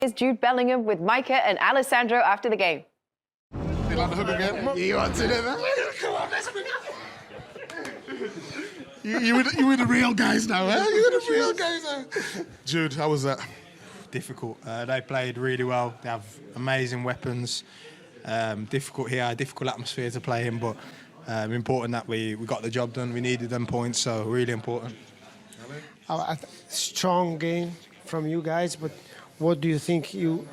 Is Jude Bellingham with Micah and Alessandro after the game. You like the hook again? You want to do that? Come on, let's you with the real guys now, eh? You with the real guys now. Jude, how was that? Difficult. They played really well. They have amazing weapons. Difficult here, difficult atmosphere to play in, but important that we got the job done. We needed them points, so really important. A strong game from you guys, but what do you think you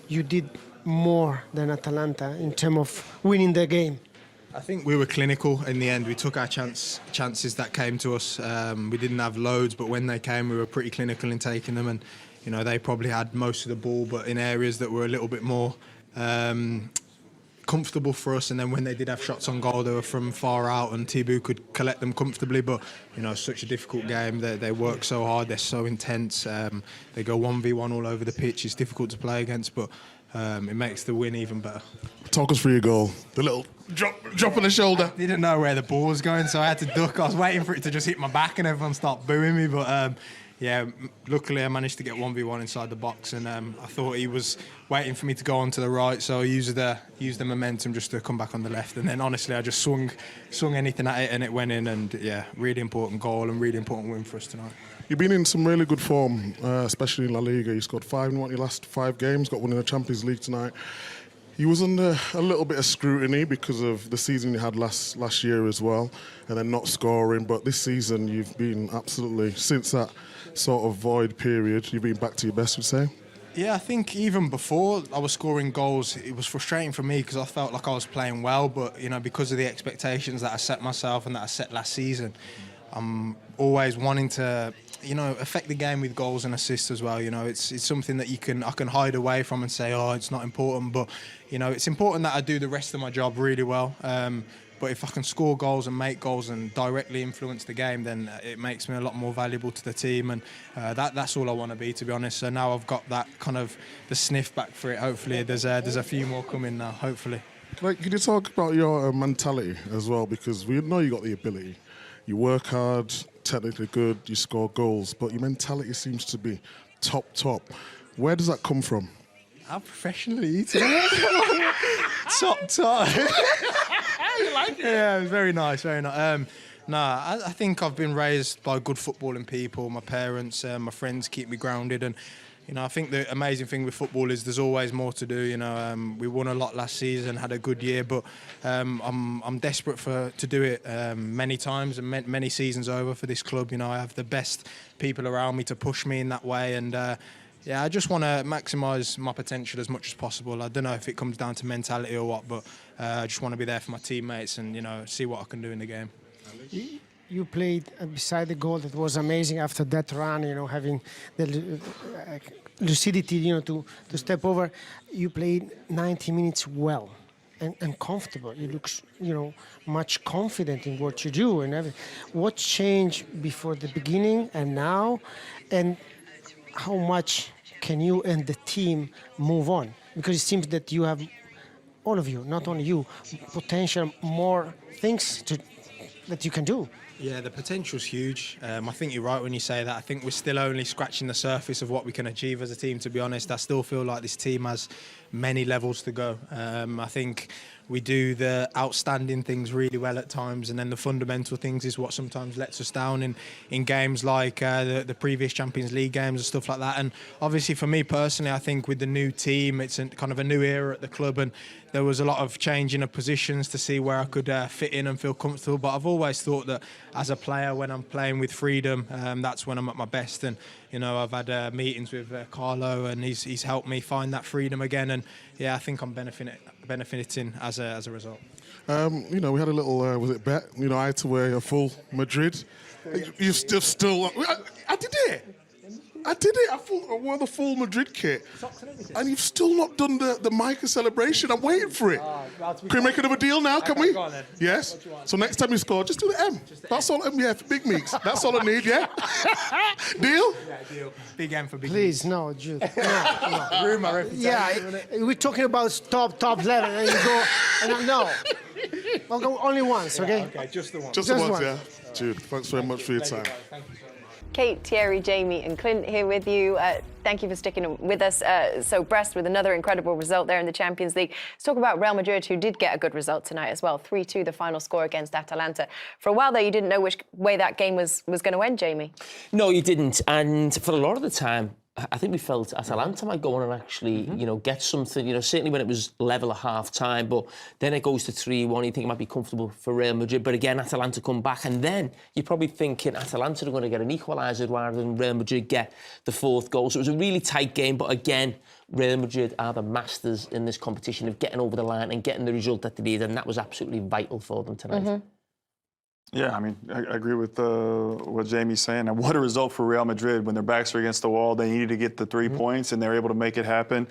did more than Atalanta in terms of winning the game? I think we were clinical in the end. We took our chances that came to us. We didn't have loads, but when they came, we were pretty clinical in taking them. And you know, they probably had most of the ball, but in areas that were a little bit more comfortable for us. And then when they did have shots on goal, they were from far out, and Thibaut could collect them comfortably. But you know, such a difficult game. They work so hard. They're so intense. They go 1v1 all over the pitch. It's difficult to play against, but it makes the win even better. Talk us through your goal. The little drop on the shoulder. I didn't know where the ball was going, so I had to duck. I was waiting for it to just hit my back and everyone start booing me. But yeah, luckily I managed to get 1v1 inside the box, and I thought he was waiting for me to go on to the right, so I used the momentum just to come back on the left. And then honestly, I just swung anything at it and it went in. And yeah, really important goal and really important win for us tonight. You've been in some really good form, especially in La Liga. You scored 5 in your last 5 games, got one in the Champions League tonight. You was under a little bit of scrutiny because of the season you had last year as well, and then not scoring. But this season, you've been absolutely, since that sort of void period, you've been back to your best, you'd say? Yeah, I think even before I was scoring goals, it was frustrating for me because I felt like I was playing well, but you know, because of the expectations that I set myself and that I set last season, I'm always wanting to, you know, affect the game with goals and assists as well. You know, it's something that I can hide away from and say, oh, it's not important. But you know, it's important that I do the rest of my job really well. But if I can score goals and make goals and directly influence the game, then it makes me a lot more valuable to the team. And that's all I want to be, to be honest. So now I've got that kind of the sniff back for it. Hopefully, there's a few more coming now. Hopefully. Like, could you talk about your mentality as well? Because we know you got the ability. You work hard, technically good, you score goals, but your mentality seems to be top. Where does that come from? How professional are you today? top. You like it? Yeah, it was very nice, very nice. I think I've been raised by good footballing people. My parents, my friends keep me grounded, and you know, I think the amazing thing with football is there's always more to do. You know, we won a lot last season, had a good year, but I'm desperate to do it many times and many seasons over for this club. You know, I have the best people around me to push me in that way, and yeah, I just want to maximise my potential as much as possible. I don't know if it comes down to mentality or what, but I just want to be there for my teammates and, you know, see what I can do in the game. You played beside the goal. That was amazing after that run, you know, having the lucidity, you know, to step over. You played 90 minutes well and comfortable. You look, you know, much confident in what you do and everything. What changed before the beginning and now? And how much can you and the team move on? Because it seems that you have, all of you, not only you, potential more things that you can do. Yeah, the potential's huge. I think you're right when you say that. I think we're still only scratching the surface of what we can achieve as a team, to be honest. I still feel like this team has many levels to go. I think we do the outstanding things really well at times, and then the fundamental things is what sometimes lets us down in games like the previous Champions League games and stuff like that. And obviously for me personally, I think with the new team, it's kind of a new era at the club, and there was a lot of changing of positions to see where I could fit in and feel comfortable. But I've always thought that as a player, when I'm playing with freedom, that's when I'm at my best. And you know, I've had meetings with Carlo, and he's helped me find that freedom again. And yeah, I think I'm benefiting as a result. You know, we had a little, was it bet? You know, I had to wear a full Madrid. You've still I did it. I wore the full Madrid kit. And you've still not done the Micah celebration. I'm waiting for it. Can we make another deal now, can we? Yes? So next time you score, just do the M. That's all, yeah, for big meets. That's all I need, yeah? Deal? Yeah, deal. Big M for big Please, no, Jude. No. Ruin my reputation. Yeah, we're talking about top level, and you go, and no. I'll go only once, okay? Okay, just the one. Just the once, yeah. Jude, thanks very much for your time. Thank you so much. Kate, Thierry, Jamie and Clint here with you. Thank you for sticking with us. So Brest with another incredible result there in the Champions League. Let's talk about Real Madrid, who did get a good result tonight as well. 3-2, the final score against Atalanta. For a while there, you didn't know which way that game was going to end, Jamie. No, you didn't. And for a lot of the time, I think we felt Atalanta might go on and actually, you know, get something, you know, certainly when it was level at half-time, but then it goes to 3-1, you think it might be comfortable for Real Madrid, but again, Atalanta come back, and then you're probably thinking Atalanta are going to get an equaliser rather than Real Madrid get the fourth goal. So it was a really tight game, but again, Real Madrid are the masters in this competition of getting over the line and getting the result that they need, and that was absolutely vital for them tonight. Yeah, I mean, I agree with what Jamie's saying. And what a result for Real Madrid. When their backs are against the wall, they needed to get the 3 points, and they're able to make it happen.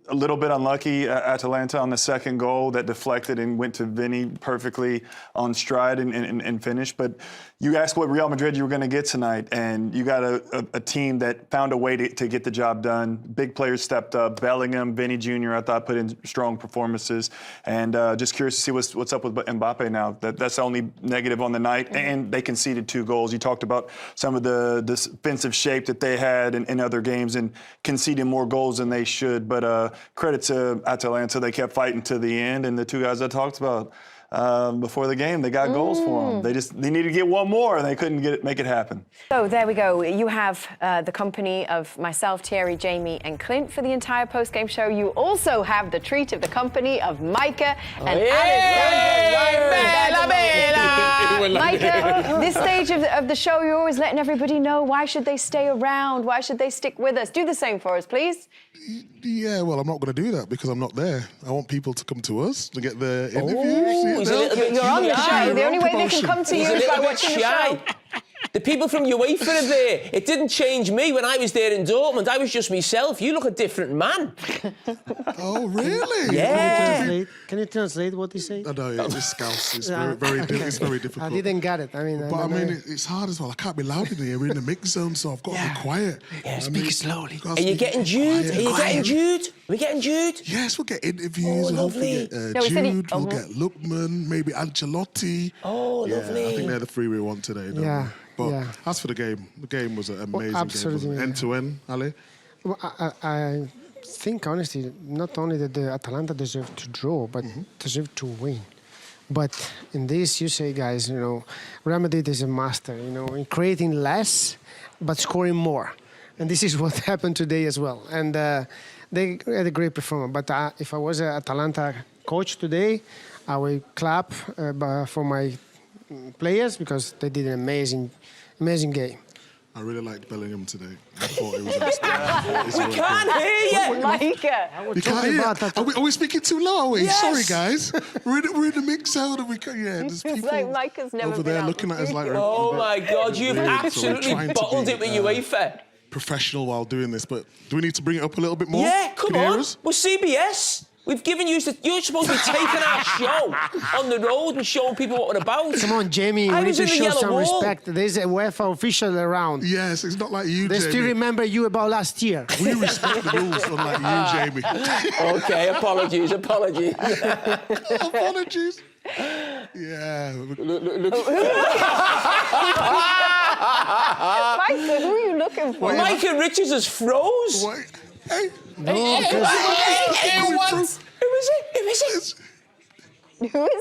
A little bit unlucky, Atalanta, on the second goal that deflected and went to Vinny perfectly on stride and finished. But you asked what Real Madrid you were going to get tonight, and you got a team that found a way to get the job done. Big players stepped up. Bellingham, Vinny Jr., I thought, put in strong performances. And just curious to see what's up with Mbappe now. That's the only negative on the night, and they conceded 2 goals. You talked about some of the defensive shape that they had in other games and conceding more goals than they should. But credit to Atalanta. They kept fighting to the end, and the 2 guys I talked about before the game, they got goals for them. They needed to get 1 more, and they couldn't make it happen. So there we go. You have the company of myself, Thierry, Jamie and Clint for the entire post-game show. You also have the treat of the company of Micah and Alessandro. Micah, this stage of the show, you're always letting everybody know why should they stay around, why should they stick with us. Do the same for us, please. Yeah, well, I'm not going to do that because I'm not there. I want people to come to us to get the interviews. You're on the show. The only way they can come to you is by watching the show. The people from UEFA are there. It didn't change me when I was there in Dortmund. I was just myself. You look a different man. Oh, really? Yeah. Can you translate what he said? I know, it's Scouse. It's it's very difficult. I didn't get it. I mean, But it's hard as well. I can't be loud in here. We're in the mix zone, so I've got to be quiet. Yeah, speak slowly. Are you getting Jude? Are you getting Jude? Are we getting Jude? Yes, we'll get interviews. Oh, hopefully get Jude. We'll get Lookman, maybe Ancelotti. Oh, lovely. I think they're the 3 we want today. Yeah. But as for the game was an amazing absolutely, game. End-to-end, Ali. Well, I think, honestly, not only that the Atalanta deserved to draw, but deserved to win. But in this, you say, guys, you know, Real Madrid is a master, you know, in creating less, but scoring more. And this is what happened today as well. And they had a great performance. But if I was an Atalanta coach today, I will clap for my players because they did an amazing game. I really liked Bellingham today. I thought it was We can't hear you. Micah. You can't hear. Are we speaking too low? Are we? Yes. Sorry, guys. We're in the mix zone, and we can't. Yeah, there's people like Micah's never over been there out looking at us like. Oh my God, you've absolutely bottled it with UEFA. Professional while doing this, but do we need to bring it up a little bit more? Yeah, come Can you hear on. us? We're CBS. We've given you... You're supposed to be taking our show on the road and showing people what we're about. Come on, Jamie, we need to show some respect. There's a UEFA official around. Yes, it's not like you, They Jamie. still remember you about last year. We respect the rules, unlike you, Jamie. Okay, apologies. Apologies. Yeah. Micah, who are you looking for? Micah Richards has froze. What? Hey. No, What? Who is it? Who is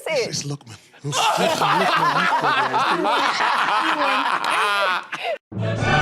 it? It's Lookman. Lookman.